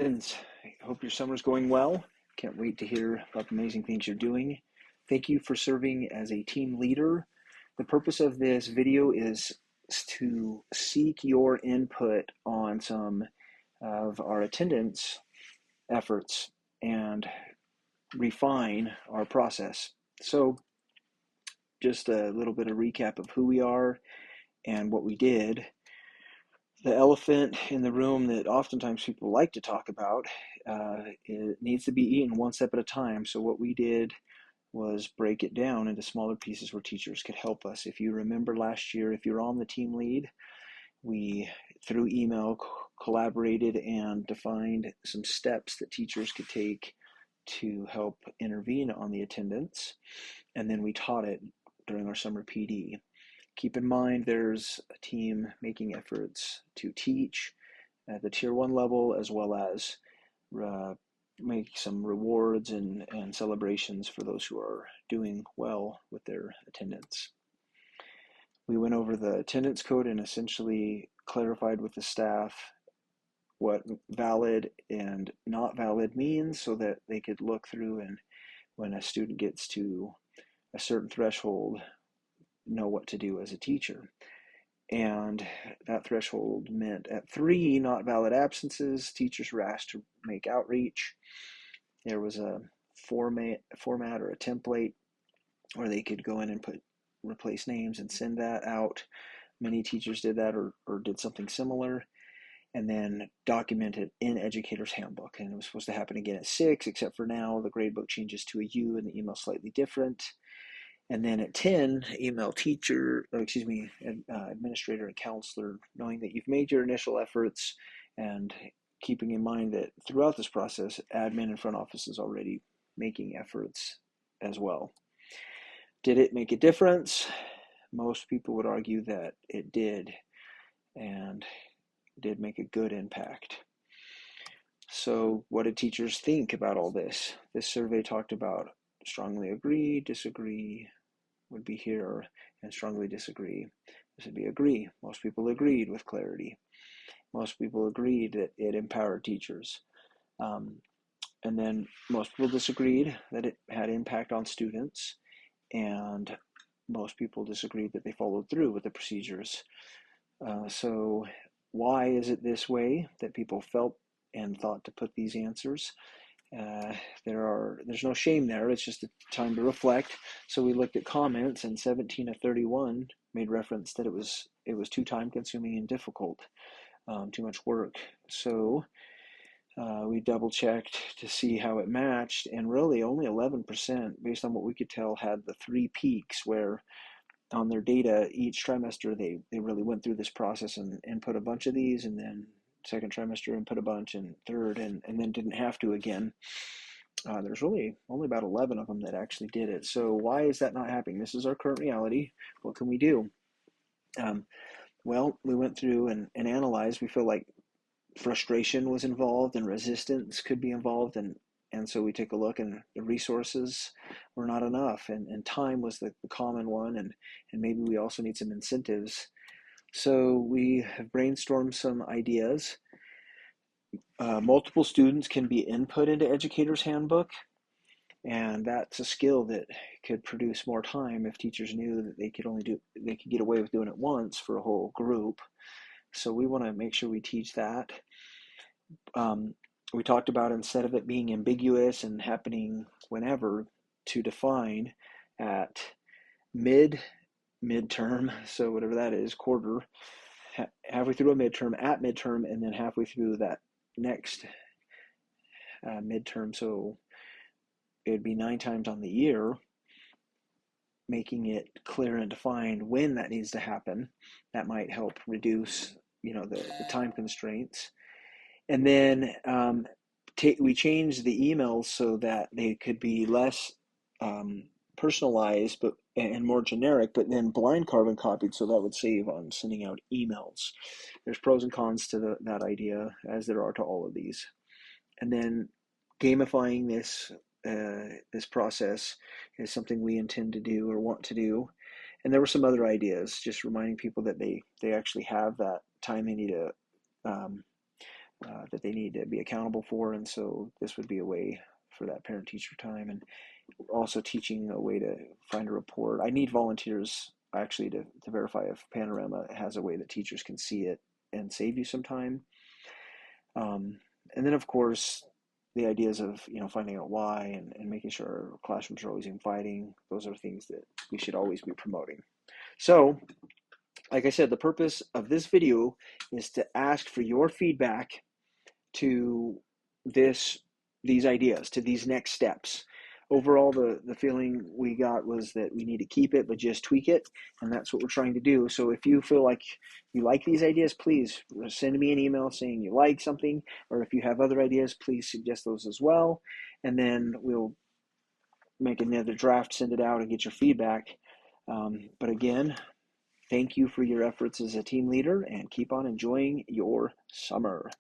I hope your summer's going well. Can't wait to hear about the amazing things you're doing. Thank you for serving as a team leader. The purpose of this video is to seek your input on some of our attendance efforts and refine our process. So, just a little bit of recap of who we are and what we did. The elephant in the room that oftentimes people like to talk about, it needs to be eaten one step at a time. So what we did was break it down into smaller pieces where teachers could help us. If you remember last year, if you're on the team lead, we through email collaborated and defined some steps that teachers could take to help intervene on the attendance, and then we taught it during our summer PD. Keep in mind there's a team making efforts to teach at the tier 1 level, as well as uh, make some rewards and celebrations for those who are doing well with their attendance. We went over the attendance code and essentially clarified with the staff what valid and not valid means so that they could look through, and when a student gets to a certain threshold, know what to do as a teacher. And that threshold meant at 3 not valid absences, teachers were asked to make outreach. There was a format or a template where they could go in and replace names and send that out. Many teachers did that or did something similar, and then document it in Educator's Handbook. And it was supposed to happen again at 6, except for now the gradebook changes to a U and the email slightly different. And then at 10, email teacher, administrator and counselor, knowing that you've made your initial efforts and keeping in mind that throughout this process, admin and front office is already making efforts as well. Did it make a difference? Most people would argue that it did, and did make a good impact. So what did teachers think about all this? This survey talked about strongly agree, disagree, would be here, and strongly disagree. This would be agree. Most people agreed with clarity. Most people agreed that it empowered teachers. And then most people disagreed that it had impact on students, and most people disagreed that they followed through with the procedures. So why is it this way that people felt and thought to put these answers? There's no shame there. It's just a time to reflect. So we looked at comments, and 17 of 31 made reference that it was too time consuming and difficult, too much work. So we double checked to see how it matched, and really only 11%, based on what we could tell, had the 3 peaks where on their data each trimester they really went through this process and put a bunch of these, and then second trimester and put a bunch, and third, and then didn't have to again. There's really only about 11 of them that actually did it. So why is that not happening? This is our current reality. What can we do? Um, well, we went through and analyzed. We feel like frustration was involved and resistance could be involved, and so we take a look, and the resources were not enough, and time was the common one, and maybe we also need some incentives. So we have brainstormed some ideas. Multiple students can be input into Educator's Handbook, and that's a skill that could produce more time if teachers knew that they could get away with doing it once for a whole group. So we want to make sure we teach that. We talked about, instead of it being ambiguous and happening whenever, to define at midterm, so whatever that is, quarter, halfway through a midterm, at midterm, and then halfway through that next midterm. So it would be 9 times on the year, making it clear and defined when that needs to happen. That might help reduce, the time constraints. And then we changed the emails so that they could be less personalized and more generic, but then blind carbon copied, so that would save on sending out emails. There's pros and cons to that idea, as there are to all of these. And then gamifying this process is something we intend to do or want to do. And there were some other ideas, just reminding people that they actually have that time they need to that they need to be accountable for. And so this would be a way for that parent-teacher time, and also teaching a way to find a report. I need volunteers actually to verify if Panorama has a way that teachers can see it and save you some time. And then of course the ideas of finding out why and making sure our classrooms are always inviting. Those are things that we should always be promoting. So like I said, the purpose of this video is to ask for your feedback to these ideas, to these next steps. Overall, the feeling we got was that we need to keep it, but just tweak it, and that's what we're trying to do. So if you feel like you like these ideas, please send me an email saying you like something, or if you have other ideas, please suggest those as well, and then we'll make another draft, send it out, and get your feedback. But again, thank you for your efforts as a team leader, and keep on enjoying your summer.